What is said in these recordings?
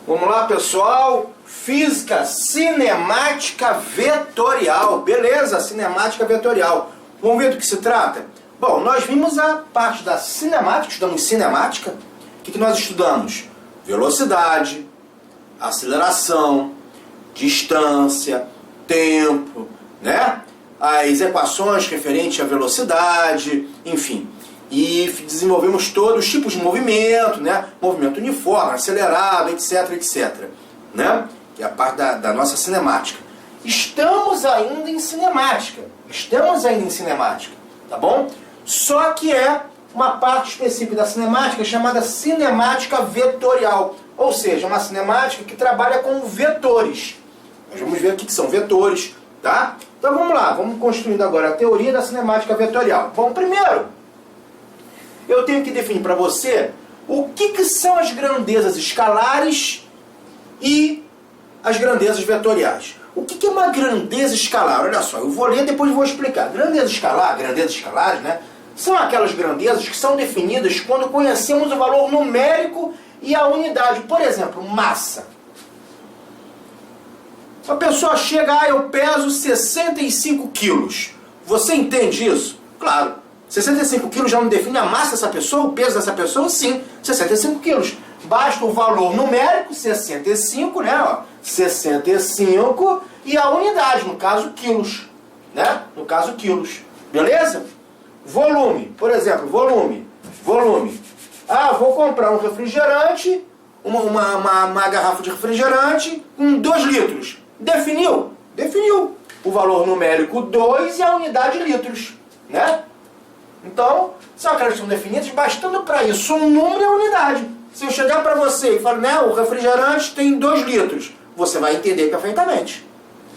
Vamos lá, pessoal. Física cinemática vetorial. Beleza? Cinemática vetorial. Vamos ver do que se trata? Bom, nós vimos a parte da cinemática, estudamos cinemática. O que nós estudamos? Velocidade, aceleração, distância, tempo, né? As equações referentes à velocidade, enfim. E desenvolvemos todos os tipos de movimento, né? Movimento uniforme, acelerado, etc, etc. Né? Que é a parte da nossa cinemática. Estamos ainda em cinemática. Tá bom? Só que é uma parte específica da cinemática chamada cinemática vetorial. Ou seja, uma cinemática que trabalha com vetores. Nós vamos ver o que são vetores, tá? Então vamos lá, vamos construindo agora a teoria da cinemática vetorial. Bom, primeiro, eu tenho que definir para você o que são as grandezas escalares e as grandezas vetoriais. O que é uma grandeza escalar? Olha só, eu vou ler e depois vou explicar. Grandezas escalares, né? São aquelas grandezas que são definidas quando conhecemos o valor numérico e a unidade. Por exemplo, massa. A pessoa chega, eu peso 65 quilos. Você entende isso? Claro. 65 quilos já não define a massa dessa pessoa, o peso dessa pessoa? Sim, 65 quilos. Basta o valor numérico, 65, né? Ó, 65 e a unidade, no caso, quilos. Né? No caso, quilos. Beleza? Volume, por exemplo, volume. Ah, vou comprar um refrigerante, uma garrafa de refrigerante com 2 litros. Definiu? Definiu. O valor numérico 2 e a unidade litros. Né? Então, são aquelas que são definidas, bastando para isso um número e a unidade. Se eu chegar para você e falar, né, o refrigerante tem 2 litros, você vai entender perfeitamente.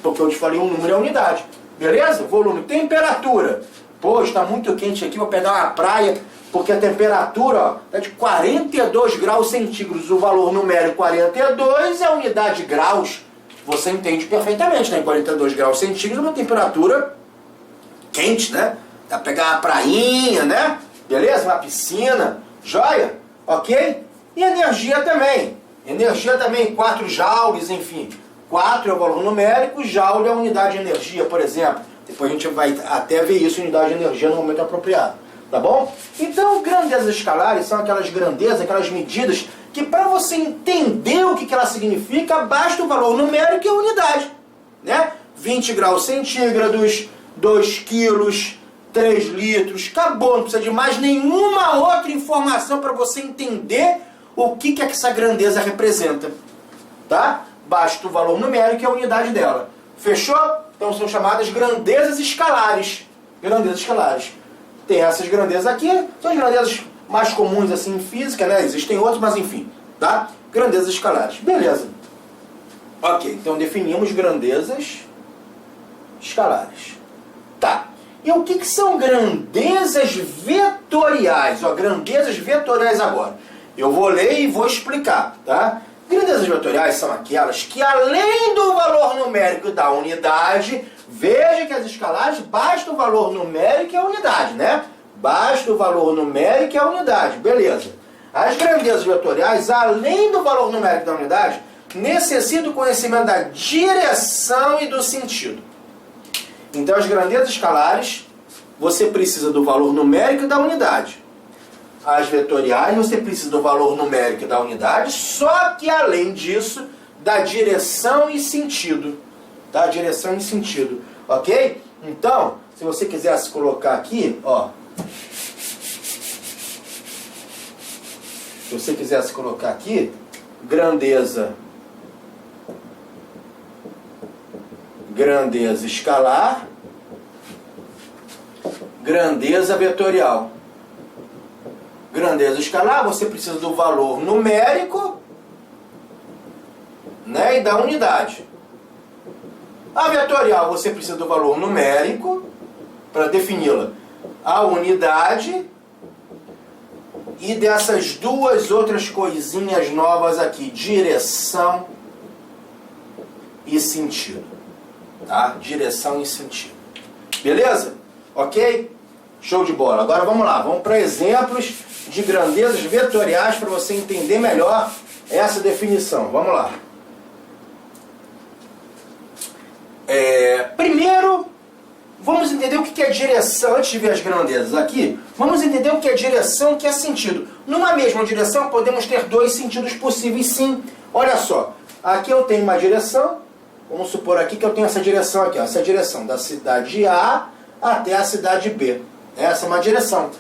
Porque eu te falei um número e a unidade. Beleza? Volume. Temperatura. Pô, está muito quente aqui, vou pegar uma praia, porque a temperatura está de 42 graus centígrados. O valor numérico 42 e a unidade graus. Você entende perfeitamente, né? 42 graus centígrados é uma temperatura quente, né? Dá pra pegar uma prainha, né? Beleza? Uma piscina. Joia? Ok? E energia também. 4 joules, enfim. 4 é o valor numérico, joule é a unidade de energia, por exemplo. Depois a gente vai até ver isso, unidade de energia, no momento apropriado. Tá bom? Então, grandezas escalares são aquelas grandezas, aquelas medidas que para você entender o que ela significa, basta o valor numérico e a unidade. Né? 20 graus centígrados, 2 quilos, 3 litros, acabou, não precisa de mais nenhuma outra informação para você entender o que essa grandeza representa. Tá? Basta o valor numérico e a unidade dela. Fechou? Então são chamadas grandezas escalares. Grandezas escalares. Tem essas grandezas aqui, são as grandezas mais comuns assim em física, né? Existem outras, mas enfim, tá? Grandezas escalares. Beleza. Ok, então definimos grandezas escalares. Tá. E o que são grandezas vetoriais? Ó, grandezas vetoriais agora. Eu vou ler e vou explicar, tá? Grandezas vetoriais são aquelas que, além do valor numérico da unidade, veja que as escalares basta o valor numérico e a unidade, né? Basta o valor numérico e a unidade, beleza. As grandezas vetoriais, além do valor numérico da unidade, necessitam do conhecimento da direção e do sentido. Então, as grandezas escalares, você precisa do valor numérico e da unidade. As vetoriais, você precisa do valor numérico e da unidade, só que, além disso, da direção e sentido. Tá? Direção e sentido. Ok? Então, se você quisesse colocar aqui, ó. Se você quisesse colocar aqui, grandeza escalar, grandeza vetorial. Grandeza escalar, você precisa do valor numérico, né, e da unidade. A vetorial, você precisa do valor numérico para defini-la. A unidade e dessas duas outras coisinhas novas aqui, direção e sentido. Tá? Direção e sentido. Beleza? Ok? Show de bola. Agora vamos lá, vamos para exemplos de grandezas vetoriais para você entender melhor essa definição. Vamos lá. Primeiro, vamos entender o que é direção, antes de ver as grandezas aqui, vamos entender o que é direção e o que é sentido. Numa mesma direção, podemos ter dois sentidos possíveis, sim. Olha só, aqui eu tenho uma direção, vamos supor aqui que eu tenho essa direção aqui, ó, essa direção da cidade A até a cidade B. Essa é uma direção.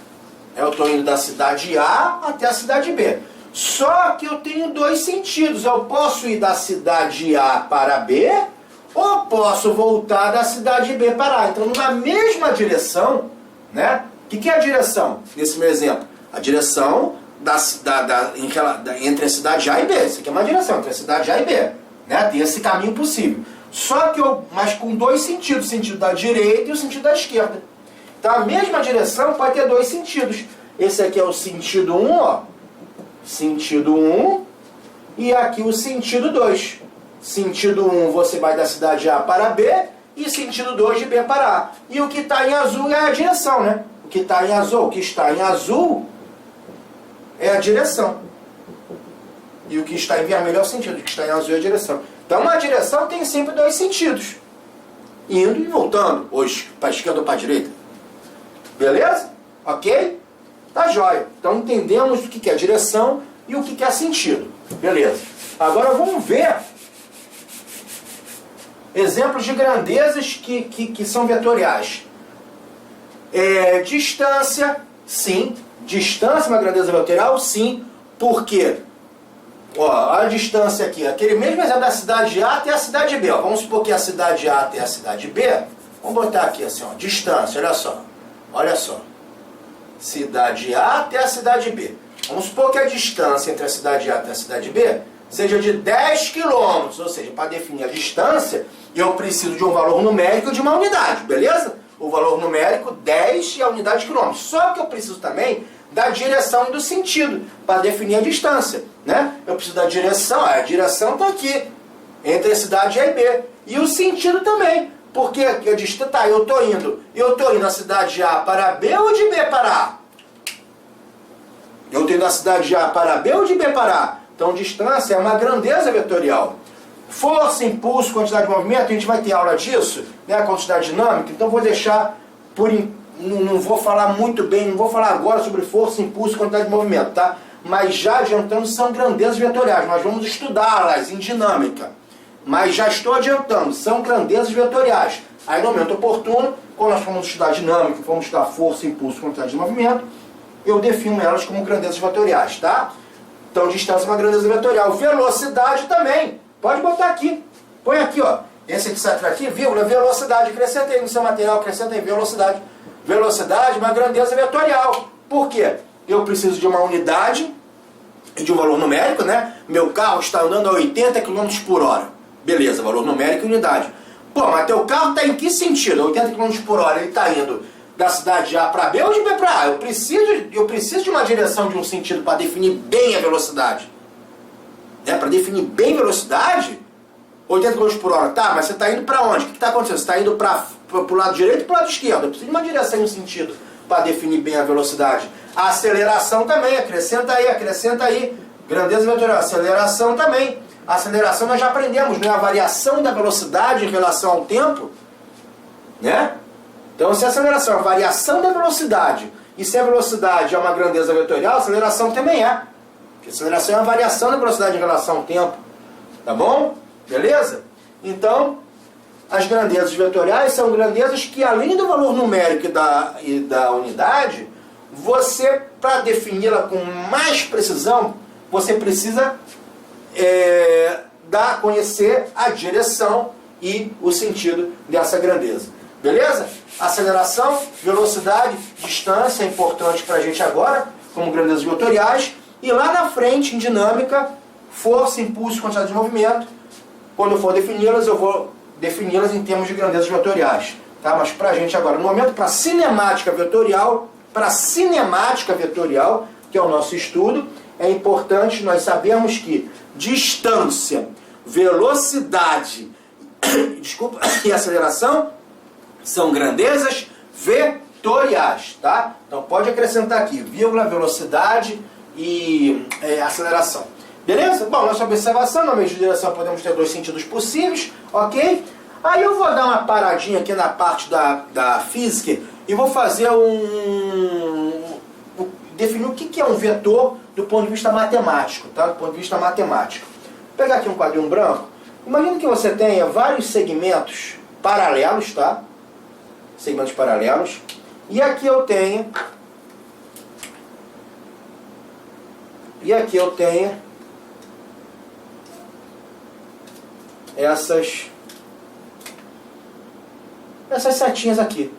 Eu estou indo da cidade A até a cidade B. Só que eu tenho dois sentidos. Eu posso ir da cidade A para B, ou posso voltar da cidade B para A. Então, numa mesma direção, né? O que é a direção? Nesse meu exemplo, a direção entre a cidade A e B. Isso aqui é uma direção entre a cidade A e B. Né? Tem esse caminho possível. Só que mas com dois sentidos, o sentido da direita e o sentido da esquerda. Então, a mesma direção pode ter dois sentidos. Esse aqui é o sentido 1, ó. Sentido 1. E aqui o sentido 2. Sentido 1, você vai da cidade A para B, e sentido 2 de B para A. E o que está em azul é a direção, né? O que está em azul é a direção. E o que está em vermelho é o sentido. O que está em azul é a direção. Então, uma direção tem sempre dois sentidos. Indo e voltando. Hoje, para a esquerda ou para a direita. Beleza? Ok? Tá jóia. Então, entendemos o que é direção e o que é sentido. Beleza. Agora, vamos ver exemplos de grandezas que são vetoriais. Distância, sim. Distância é uma grandeza vetorial, sim. Por quê? Ó, a distância aqui, aquele mesmo exemplo da cidade A até a cidade B. Ó. Vamos supor que a cidade A até a cidade B. Vamos botar aqui assim, ó, distância, olha só. Olha só. Cidade A até a cidade B. Vamos supor que a distância entre a cidade A até a cidade B seja de 10 km. Ou seja, para definir a distância, eu preciso de um valor numérico de uma unidade, beleza? O valor numérico 10 e a unidade quilômetros. Só que eu preciso também da direção e do sentido para definir a distância, né? Eu preciso da direção, a direção está aqui, entre a cidade A e B. E o sentido também, porque a distância, tá, eu estou indo da cidade A para B ou de B para A? Eu estou indo da cidade A para B ou de B para A? Então, distância é uma grandeza vetorial. Força, impulso, quantidade de movimento, a gente vai ter aula disso, né? A quantidade dinâmica, então vou deixar não vou falar muito bem, não vou falar agora sobre força, impulso e quantidade de movimento, tá? Mas já adiantando, são grandezas vetoriais, nós vamos estudá-las em dinâmica. Mas já estou adiantando, são grandezas vetoriais. Aí no momento oportuno, quando nós formos estudar dinâmica, formos estudar força, impulso e quantidade de movimento, eu defino elas como grandezas vetoriais, tá? Então distância é uma grandeza vetorial. Velocidade também. Pode botar aqui. Põe aqui, ó. Esse aqui, vírgula, velocidade. Acrescenta aí no seu material, acrescenta aí velocidade. Velocidade é uma grandeza vetorial. Por quê? Eu preciso de uma unidade e de um valor numérico, né? Meu carro está andando a 80 km por hora. Beleza, valor numérico e unidade. Pô, mas teu carro está em que sentido? 80 km por hora, ele está indo da cidade A para B ou de B para A? Eu preciso de uma direção, de um sentido para definir bem a velocidade. Né? Para definir bem a velocidade, 80 km por hora, tá, mas você está indo para onde? O que está acontecendo? Você está indo para o lado direito e para o lado esquerdo. Eu preciso de uma direção e um sentido para definir bem a velocidade. A aceleração também, acrescenta aí. Grandeza vetorial, aceleração também. A aceleração nós já aprendemos, né? A variação da velocidade em relação ao tempo, né? Então, se a aceleração é a variação da velocidade, e se a velocidade é uma grandeza vetorial, a aceleração também é. Porque a aceleração é a variação da velocidade em relação ao tempo. Tá bom? Beleza? Então, as grandezas vetoriais são grandezas que, além do valor numérico e da unidade, você, para defini-la com mais precisão, você precisa dar a conhecer a direção e o sentido dessa grandeza. Beleza? Aceleração, velocidade, distância é importante para a gente agora, como grandezas vetoriais. E lá na frente, em dinâmica, força, impulso e quantidade de movimento. Quando eu for defini-las, eu vou defini-las em termos de grandezas vetoriais. Tá? Mas para a gente agora, no momento, para cinemática vetorial, que é o nosso estudo, é importante nós sabermos que distância, velocidade e aceleração são grandezas vetoriais, tá? Então pode acrescentar aqui, vírgula, velocidade e aceleração. Beleza? Bom, nossa observação, no meio de direção podemos ter dois sentidos possíveis, ok? Aí eu vou dar uma paradinha aqui na parte da física e vou fazer definir o que é um vetor do ponto de vista matemático, tá? Do ponto de vista matemático. Vou pegar aqui um quadrinho branco. Imagina que você tenha vários segmentos paralelos, tá? Segmentos paralelos. E aqui eu tenho... essas setinhas aqui,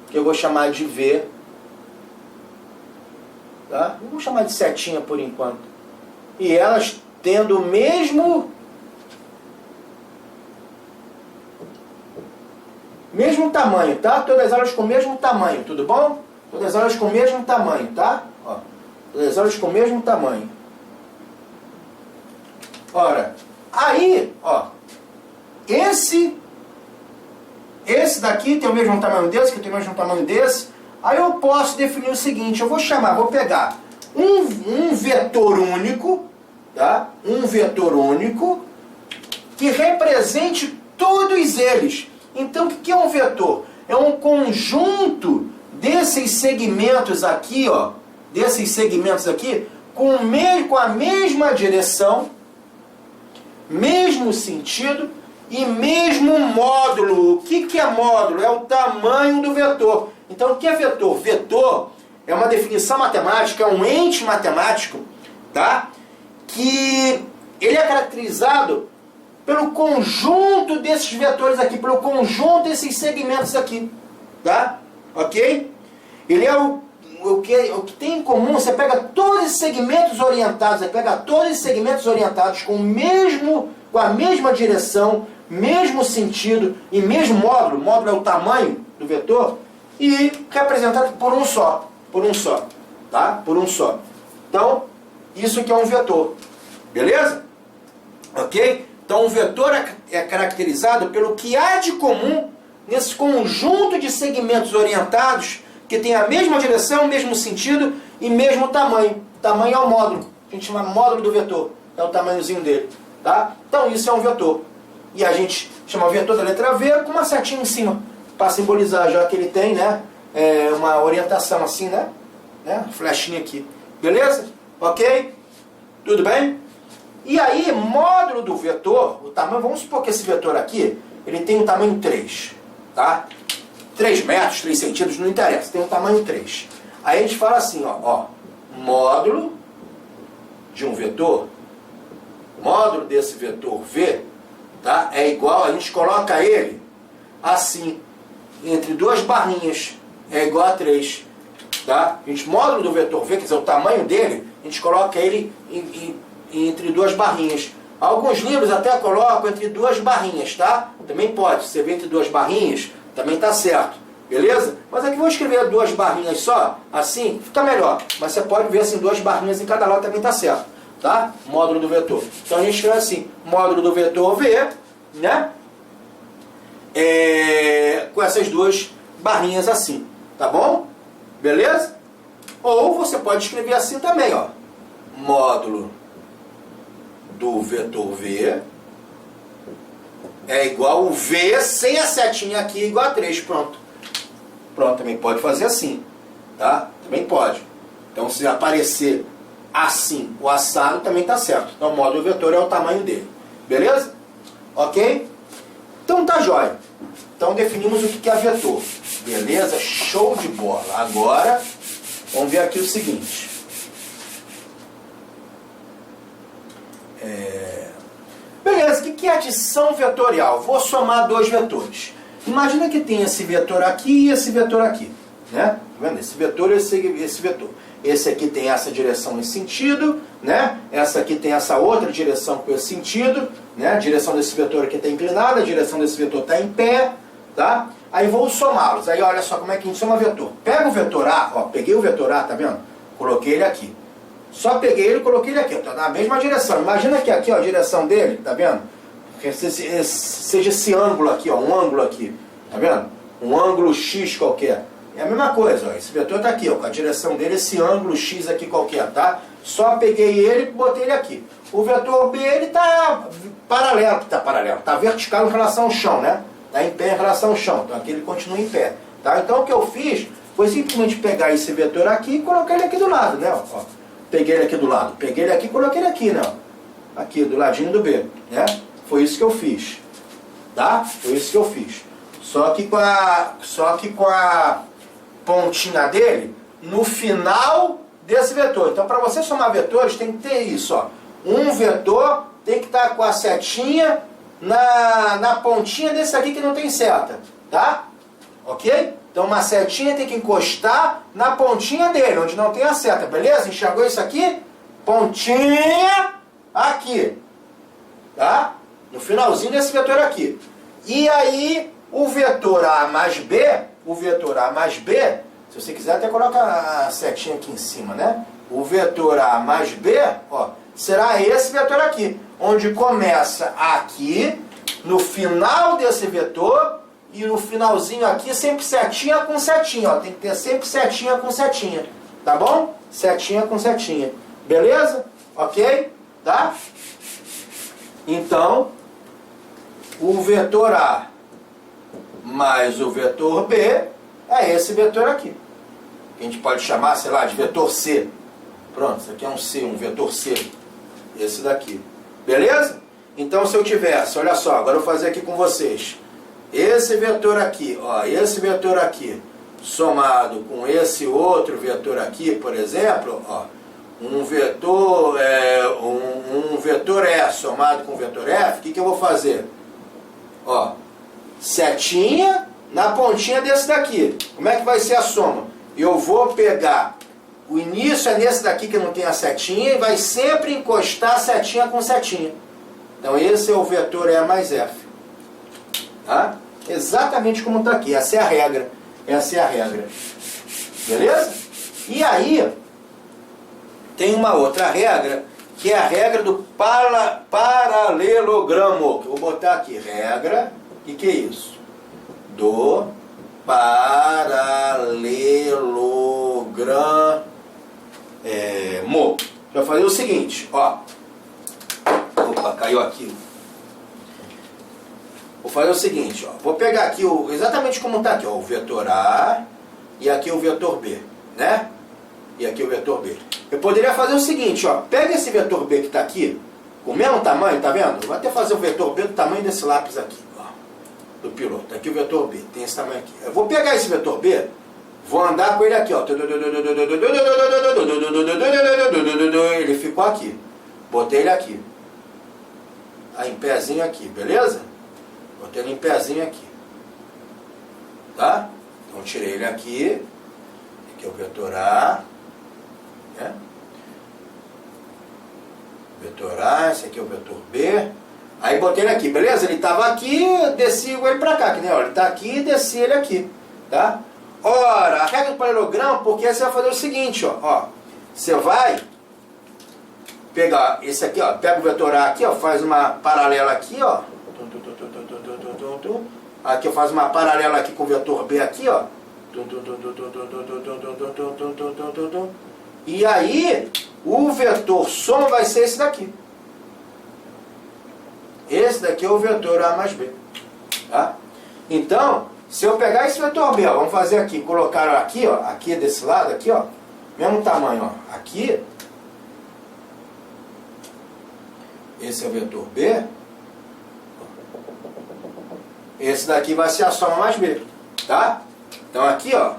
que eu vou chamar de V, tá? Eu vou chamar de setinha por enquanto. E elas tendo o mesmo tamanho, tá? Todas elas com o mesmo tamanho, tudo bom? Todas elas com o mesmo tamanho, tá? Ó, todas elas com o mesmo tamanho. Ora, aí, ó, esse daqui tem o mesmo tamanho desse, que tem o mesmo tamanho desse. Aí eu posso definir o seguinte, vou pegar um vetor único, tá? Um vetor único que represente todos eles. Então, o que é um vetor? É um conjunto desses segmentos aqui, ó, com a mesma direção, mesmo sentido e mesmo módulo. O que é módulo? É o tamanho do vetor. Então, o que é vetor? Vetor é uma definição matemática, é um ente matemático, tá? Que ele é caracterizado pelo conjunto desses vetores aqui, pelo conjunto desses segmentos aqui, tá? Ok? Ele é o que tem em comum, você pega todos os segmentos orientados, com a mesma direção, mesmo sentido e mesmo módulo. Módulo é o tamanho do vetor, e representado por um só, tá? Por um só. Então, isso aqui é um vetor, beleza? Ok? Então, um vetor é caracterizado pelo que há de comum nesse conjunto de segmentos orientados que tem a mesma direção, o mesmo sentido e mesmo tamanho. O tamanho é o módulo. A gente chama módulo do vetor. É o tamanhozinho dele, tá? Então, isso é um vetor. E a gente chama o vetor da letra V com uma setinha em cima, para simbolizar, já que ele tem, né, uma orientação assim, né? Flechinha aqui. Beleza? Ok? Tudo bem? E aí, módulo do vetor, o tamanho, vamos supor que esse vetor aqui, ele tem o tamanho 3, tá? 3 metros, 3 centímetros, não interessa, tem o tamanho 3. Aí a gente fala assim, ó, módulo de um vetor, módulo desse vetor V, tá? É igual, a gente coloca ele assim, entre duas barrinhas, é igual a 3, tá? A gente, módulo do vetor V, quer dizer, o tamanho dele, a gente coloca ele entre duas barrinhas. Alguns livros até colocam entre duas barrinhas, tá? Também pode, você vê entre duas barrinhas, também tá certo, beleza? Mas aqui eu vou escrever duas barrinhas só, assim, fica melhor. Mas você pode ver assim, duas barrinhas em cada lado também tá certo, tá? Módulo do vetor. Então a gente escreve assim, módulo do vetor V, né? Com essas duas barrinhas assim, tá bom? Beleza? Ou você pode escrever assim também, ó. Módulo do vetor V é igual o V sem a setinha aqui igual a 3, pronto. Pronto, também pode fazer assim, tá? Também pode. Então, se aparecer assim, o assado também tá certo. Então, o módulo do vetor é o tamanho dele. Beleza? Ok? Então, tá jóia. Então, definimos o que é vetor. Beleza? Show de bola. Agora, vamos ver aqui o seguinte. Beleza, o que é adição vetorial? Vou somar dois vetores. Imagina que tem esse vetor aqui e esse vetor aqui, né? Tá vendo? Esse vetor e esse vetor. Esse aqui tem essa direção nesse sentido, né? Essa aqui tem essa outra direção com esse sentido, né? A direção desse vetor aqui está inclinada, a direção desse vetor está em pé, tá? Aí vou somá-los. Aí olha só como é que a gente soma vetor. Pega o vetor A, ó, peguei o vetor A, tá vendo? Coloquei ele aqui. Só peguei ele e coloquei ele aqui, tá na mesma direção. Imagina que aqui, ó, a direção dele, tá vendo? Que seja esse ângulo aqui, ó, um ângulo aqui, tá vendo? Um ângulo X qualquer. É a mesma coisa, ó, esse vetor tá aqui, ó, com a direção dele, esse ângulo X aqui qualquer, tá? Só peguei ele e botei ele aqui. O vetor B, ele está paralelo, está vertical em relação ao chão, né? Está em pé em relação ao chão, então aqui ele continua em pé. Tá? Então o que eu fiz foi simplesmente pegar esse vetor aqui e colocar ele aqui do lado, né? Ó, peguei ele aqui do lado, peguei ele aqui e coloquei ele aqui, né? Aqui, do ladinho do B, né? Foi isso que eu fiz, tá? Foi isso que eu fiz. Só que com a pontinha dele no final desse vetor. Então, para você somar vetores, tem que ter isso, ó. Um vetor tem que estar com a setinha na pontinha desse aqui que não tem seta, tá? Ok? Então, uma setinha tem que encostar na pontinha dele, onde não tem a seta, beleza? Enxergou isso aqui? Pontinha aqui, tá? No finalzinho desse vetor aqui. E aí, o vetor A mais B, se você quiser até coloca a setinha aqui em cima, né? O vetor A mais B, ó, será esse vetor aqui, onde começa aqui, no final desse vetor, e no finalzinho aqui, sempre setinha com setinha, ó, tem que ter sempre setinha com setinha, tá bom? Setinha com setinha, beleza? Ok? Tá? Então, o vetor A mais o vetor B é esse vetor aqui. Que a gente pode chamar, sei lá, de vetor C. Pronto, isso aqui é um C, um vetor C. Esse daqui. Beleza? Então, se eu tivesse, olha só, agora eu vou fazer aqui com vocês. Esse vetor aqui, ó, esse vetor aqui, somado com esse outro vetor aqui, por exemplo, ó, um vetor E somado com um vetor F, o que eu vou fazer? Ó, setinha na pontinha desse daqui. Como é que vai ser a soma? Eu vou pegar, o início é nesse daqui que não tem a setinha, e vai sempre encostar setinha com setinha. Então esse é o vetor E mais F. Tá? Exatamente como está aqui. Essa é a regra. Essa é a regra. Beleza? E aí, tem uma outra regra, que é a regra do paralelogramo. Que eu vou botar aqui. Regra, o que é isso? Do paralelogramo. Vai fazer o seguinte, ó. Opa, caiu aqui. Vou fazer o seguinte, ó. Vou pegar aqui exatamente como está aqui, ó, o vetor A e aqui o vetor B, né? E aqui o vetor B. Eu poderia fazer o seguinte, ó. Pega esse vetor B que está aqui, com o mesmo tamanho, tá vendo? Vou até fazer o vetor B do tamanho desse lápis aqui, ó, do piloto. Aqui o vetor B, tem esse tamanho aqui. Eu vou pegar esse vetor B, vou andar com ele aqui, ó. Ele ficou aqui. Botei ele aqui. Aí, em pezinho aqui, beleza? Botei ele em pezinho aqui. Tá? Então, tirei ele aqui. Aqui é o vetor A. Né? Vetor A, esse aqui é o vetor B. Aí, botei ele aqui, beleza? Ele estava aqui, desci ele para cá. Que nem, ó, ele está aqui e desci ele aqui. Tá? Ora, a regra do paralelogramo, porque você vai fazer o seguinte, ó. Você vai pegar esse aqui, ó. Pega o vetor A aqui, ó. Faz uma paralela aqui, ó. Aqui eu faço uma paralela aqui com o vetor B aqui, ó. E aí, o vetor soma vai ser esse daqui. Esse daqui é o vetor A mais B. Tá? Então, se eu pegar esse vetor B, ó, vamos fazer aqui, colocar aqui, ó, aqui desse lado, aqui, ó, mesmo tamanho, ó, aqui. Esse é o vetor B. Esse daqui vai ser a soma mais B, tá? Então aqui, ó,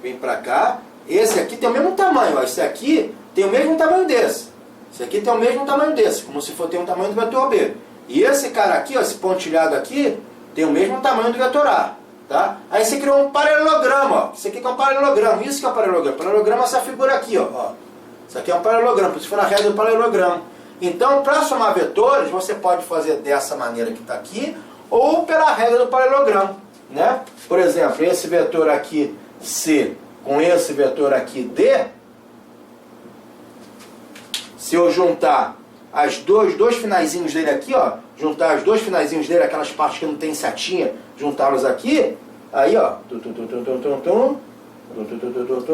vem pra cá. Esse aqui tem o mesmo tamanho, ó. Esse aqui tem o mesmo tamanho desse. Esse aqui tem o mesmo tamanho desse, como se for ter um tamanho do vetor B. E esse cara aqui, ó, esse pontilhado aqui, tem o mesmo tamanho do vetor A, tá? Aí você criou um paralelogramo, ó. Isso aqui que é um paralelogramo. Isso que é um paralelogramo. Paralelogramo é essa figura aqui, ó. Isso aqui é um paralelogramo, por isso foi na regra do paralelogramo. Então, para somar vetores, você pode fazer dessa maneira que está aqui, ou pela regra do paralelogramo, né? Por exemplo, esse vetor aqui C com esse vetor aqui D, se eu juntar dois finaizinhos dele aqui, ó, juntar os dois finaizinhos dele, aquelas partes que não tem setinha, juntá-los aqui, aí, ó,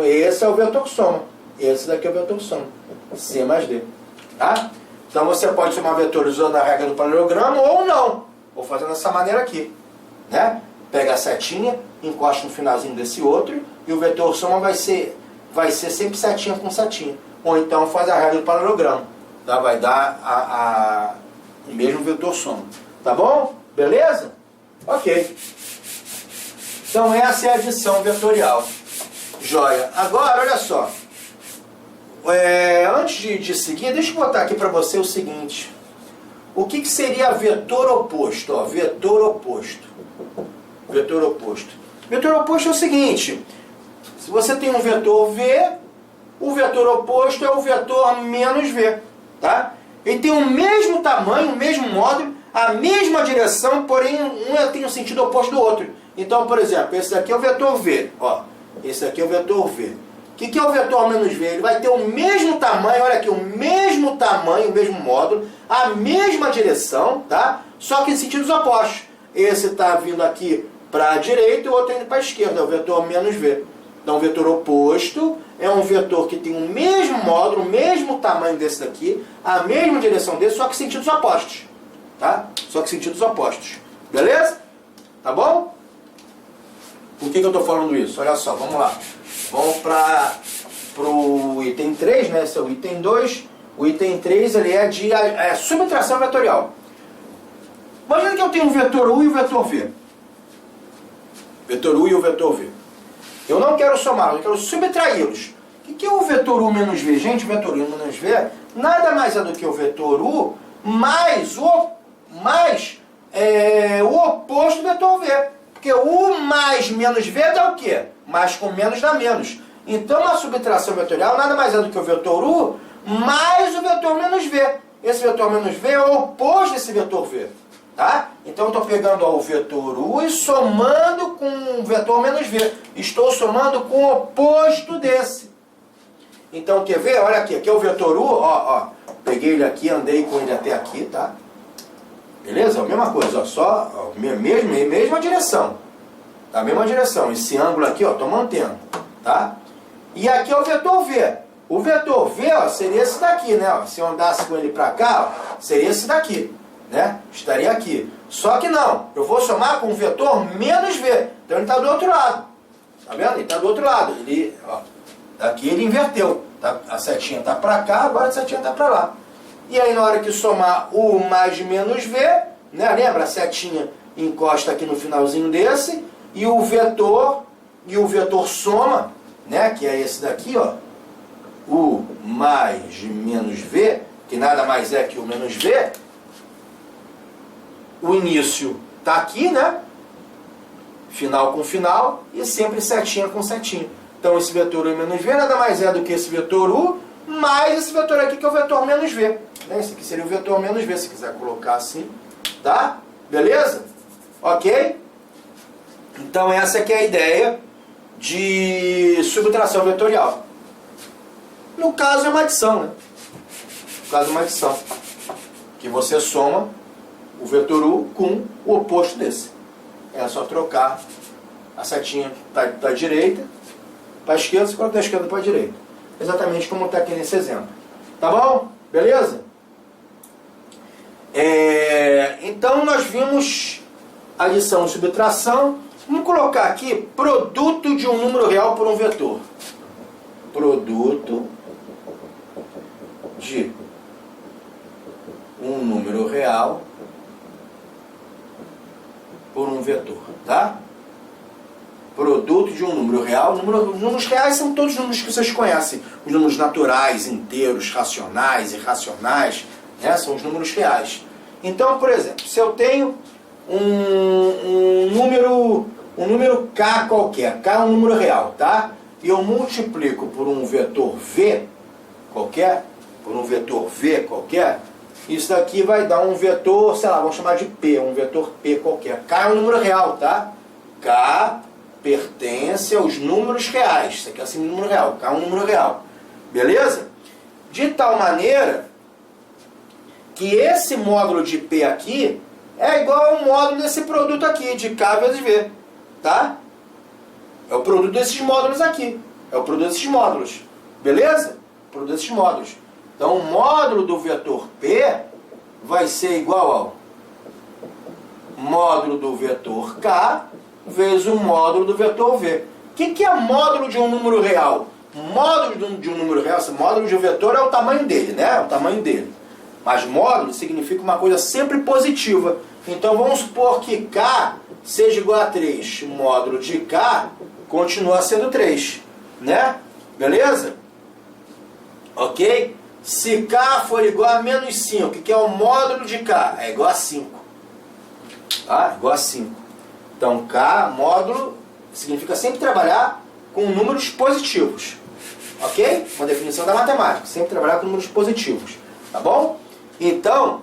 esse é o vetor soma. Esse daqui é o vetor soma, C mais D. Tá? Então você pode somar vetores usando a regra do paralelogramo ou não. Vou fazer dessa maneira aqui. Né? Pega a setinha, encosta no finalzinho desse outro, e o vetor soma vai ser sempre setinha com setinha. Ou então faz a regra do paralelogramo. Tá? Vai dar o mesmo vetor soma. Tá bom? Beleza? Ok. Então essa é a adição vetorial. Joia. Agora, olha só. Antes de seguir, deixa eu botar aqui para você o seguinte. O que seria vetor oposto? Ó, vetor oposto. Vetor oposto. Vetor oposto é o seguinte. Se você tem um vetor V, o vetor oposto é o vetor menos V. Tá? Ele tem o mesmo tamanho, o mesmo módulo, a mesma direção, porém um tem um sentido oposto do outro. Então, por exemplo, esse daqui é o vetor V. Ó, esse aqui é o vetor V. O que é o vetor menos V? Ele vai ter o mesmo tamanho, olha aqui, o mesmo tamanho, o mesmo módulo, a mesma direção, tá? Só que em sentidos opostos. Esse está vindo aqui para a direita e o outro indo para a esquerda, é o vetor menos V. Então, o vetor oposto é um vetor que tem o mesmo módulo, o mesmo tamanho desse daqui, a mesma direção desse, só que em sentidos opostos. Tá? Só que em sentidos opostos. Beleza? Tá bom? Por que eu estou falando isso? Olha só, vamos lá. Vamos para o item 3, né? Esse é o item 2. O item 3 ele é de subtração vetorial. Imagina que eu tenho um vetor U e o vetor V. Vetor U e o vetor V. Eu não quero somá-los, eu quero subtraí-los. O que é o vetor U menos V? Gente, o vetor U menos V nada mais é do que o vetor U mais o oposto do vetor V. Porque U mais menos V dá o quê? Mais com menos dá menos. Então, a subtração vetorial nada mais é do que o vetor U mais o vetor menos V. Esse vetor menos V é o oposto desse vetor V. Tá? Então, eu estou pegando o vetor U e somando com o vetor menos V. Estou somando com o oposto desse. Então, quer ver? Olha aqui. Aqui é o vetor U. Ó. Peguei ele aqui, andei com ele até aqui, tá? Beleza? A mesma coisa, ó, só mesma direção. A mesma direção. Esse ângulo aqui, ó, tô mantendo, tá? E aqui é o vetor V. O vetor V, ó, seria esse daqui, né? Ó, se eu andasse com ele pra cá, ó, seria esse daqui, né? Estaria aqui. Só que não, eu vou somar com o vetor menos V. Então ele está do outro lado. Tá vendo? Ele está do outro lado. Ele, ó, daqui ele inverteu. Tá? A setinha está pra cá, agora a setinha está pra lá. E aí na hora que somar U mais menos V, né? Lembra? A setinha encosta aqui no finalzinho desse, e o vetor soma, né? Que é esse daqui, ó. U mais menos V, que nada mais é que o menos V. O início está aqui, né? Final com final, e sempre setinha com setinha. Então esse vetor U menos V nada mais é do que esse vetor U mais esse vetor aqui que é o vetor menos V. Esse aqui seria o vetor menos V, se quiser colocar assim. Tá? Beleza? Ok? Então essa aqui é a ideia de subtração vetorial. No caso é uma adição, né? No caso é uma adição. Que você soma o vetor U com o oposto desse. É só trocar a setinha da direita para a esquerda, você coloca da esquerda para a direita. Exatamente como está aqui nesse exemplo. Tá bom? Beleza? Então nós vimos adição e subtração. Vamos colocar aqui produto de um número real por um vetor. Produto de um número real por um vetor, tá? Produto de um número real. Números reais são todos os números que vocês conhecem. Os números naturais, inteiros, racionais, irracionais, né? São os números reais. Então, por exemplo, se eu tenho um número K qualquer, K é um número real, tá? E eu multiplico por um vetor V qualquer, isso daqui vai dar um vetor, sei lá, vamos chamar de P, um vetor P qualquer. K é um número real, tá? K pertence aos números reais. Isso aqui é assim um número real. K é um número real. Beleza? De tal maneira que esse módulo de P aqui é igual ao módulo desse produto aqui, de K vezes V. Tá? É o produto desses módulos aqui. É o produto desses módulos. Beleza? Produz esses módulos. Então, o módulo do vetor P vai ser igual ao módulo do vetor K vezes o módulo do vetor V. O que é módulo de um número real? Módulo de um número real, esse módulo de um vetor é o tamanho dele, né? É o tamanho dele. Mas módulo significa uma coisa sempre positiva. Então vamos supor que K seja igual a 3. O módulo de K continua sendo 3, né? Beleza? Ok? Se K for igual a menos 5, o que é o módulo de K? É igual a 5. Tá? Igual a 5. Então K, módulo, significa sempre trabalhar com números positivos. Ok? Uma definição da matemática. Sempre trabalhar com números positivos. Tá bom? Então,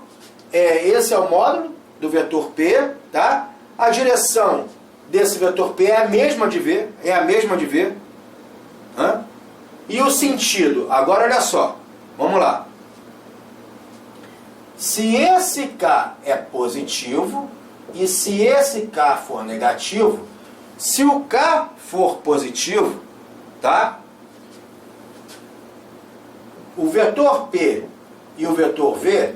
esse é o módulo do vetor P. Tá? A direção desse vetor P é a mesma de V. É a mesma de V. Hã? E o sentido? Agora olha só. Vamos lá. Se esse K é positivo e se esse K for negativo, se o K for positivo, tá? O vetor P e o vetor V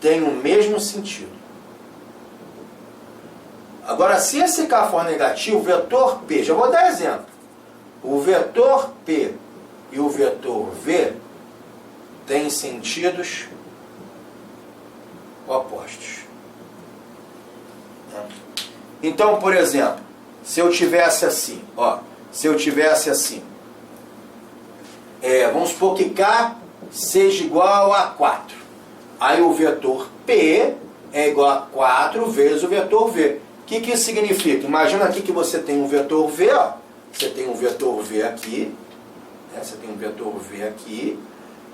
têm o mesmo sentido. Agora, se esse K for negativo, o vetor P, já vou dar exemplo. O vetor P e o vetor V têm sentidos opostos. Então, por exemplo, se eu tivesse assim, ó, se eu tivesse assim, vamos supor que K seja igual a 4. Aí o vetor P é igual a 4 vezes o vetor V. O que isso significa? Imagina aqui que você tem um vetor V, ó. Você tem um vetor V aqui, né? Você tem um vetor V aqui.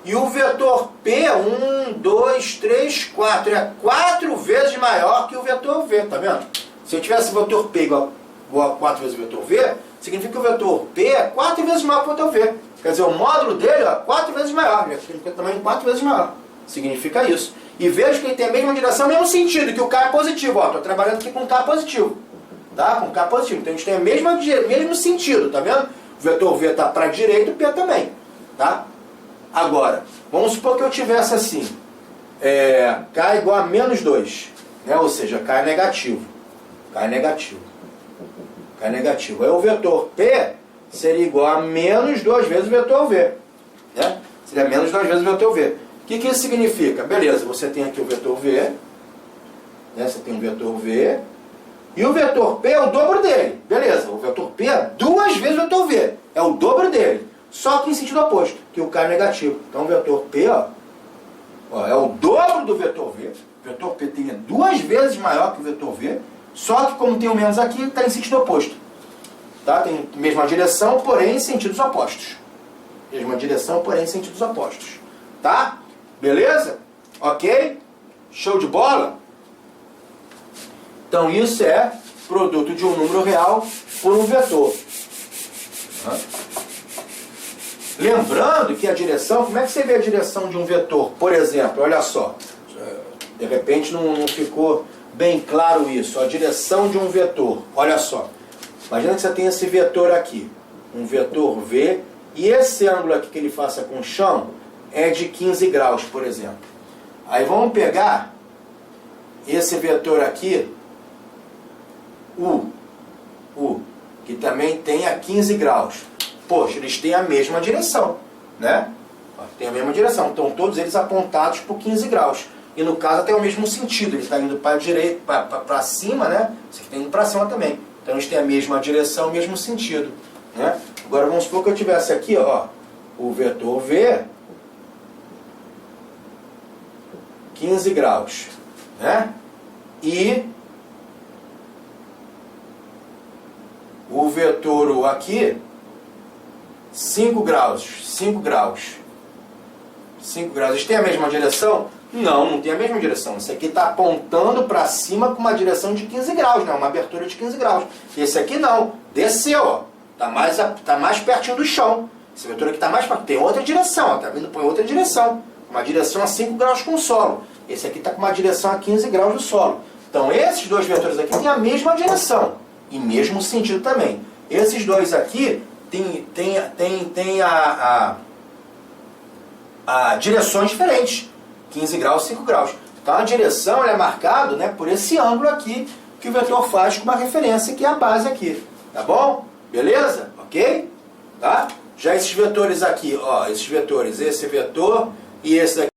E o vetor P, 1, 2, 3, 4, é 4 vezes maior que o vetor V, tá vendo? Se eu tivesse o vetor P igual a 4 vezes o vetor V, significa que o vetor P é 4 vezes maior que o vetor V. Quer dizer, o módulo dele é 4 vezes maior, significa também 4 vezes maior. Significa isso. E vejo que ele tem a mesma direção, mesmo sentido, que o K é positivo. Estou trabalhando aqui com K positivo. Tá? Com K positivo. Então a gente tem o mesmo sentido, tá vendo? O vetor V está para a direita e o P também. Tá? Agora, vamos supor que eu tivesse assim, K igual a menos 2. Né? Ou seja, K é negativo. K é negativo. K é negativo. Aí o vetor P seria igual a menos 2 vezes o vetor V. Né? Seria menos 2 vezes o vetor V. O que isso significa? Beleza, você tem aqui o vetor V, né? Você tem o vetor V, e o vetor P é o dobro dele. Beleza, o vetor P é 2 vezes o vetor V, é o dobro dele, só que em sentido oposto, que o K é negativo. Então o vetor P ó, é o dobro do vetor V, o vetor P é 2 vezes maior que o vetor V, só que como tem o menos aqui, está em sentido oposto. Tá? Tem a mesma direção, porém em sentidos opostos. Mesma direção, porém em sentidos opostos. Tá? Beleza? Ok? Show de bola? Então isso é produto de um número real por um vetor. Lembrando que a direção, como é que você vê a direção de um vetor? Por exemplo, olha só, de repente não ficou bem claro isso. A direção de um vetor, olha só. Imagina que você tem esse vetor aqui, um vetor V, e esse ângulo aqui que ele faça com o chão é de 15 graus, por exemplo. Aí vamos pegar esse vetor aqui, U, que também tem a 15 graus. Poxa, eles têm a mesma direção, né? Tem a mesma direção, então todos eles apontados por 15 graus. E no caso tem o mesmo sentido, ele está indo para a direita, para cima, né? Esse aqui está indo para cima também. Então eles têm a mesma direção, o mesmo sentido, né? Agora vamos supor que eu tivesse aqui, ó, o vetor V, 15 graus, né? E o vetor U aqui, 5 graus, 5 graus. 5 graus. Eles têm a mesma direção? Não tem a mesma direção. Esse aqui está apontando para cima com uma direção de 15 graus, né? Uma abertura de 15 graus. Esse aqui não. Desceu, ó. Tá mais pertinho do chão. Esse vetor aqui está mais perto. Tem outra direção, ó. Tá vindo para outra direção. Uma direção a 5 graus com o solo. Esse aqui está com uma direção a 15 graus do solo. Então esses dois vetores aqui têm a mesma direção. E mesmo sentido também. Esses dois aqui tem a direções diferentes, 15 graus, 5 graus. Então a direção ela é marcada, né, por esse ângulo aqui que o vetor faz com uma referência que é a base aqui, tá bom? Beleza? Ok? Tá? Já esses vetores aqui, ó, esses vetores, esse vetor e esse daqui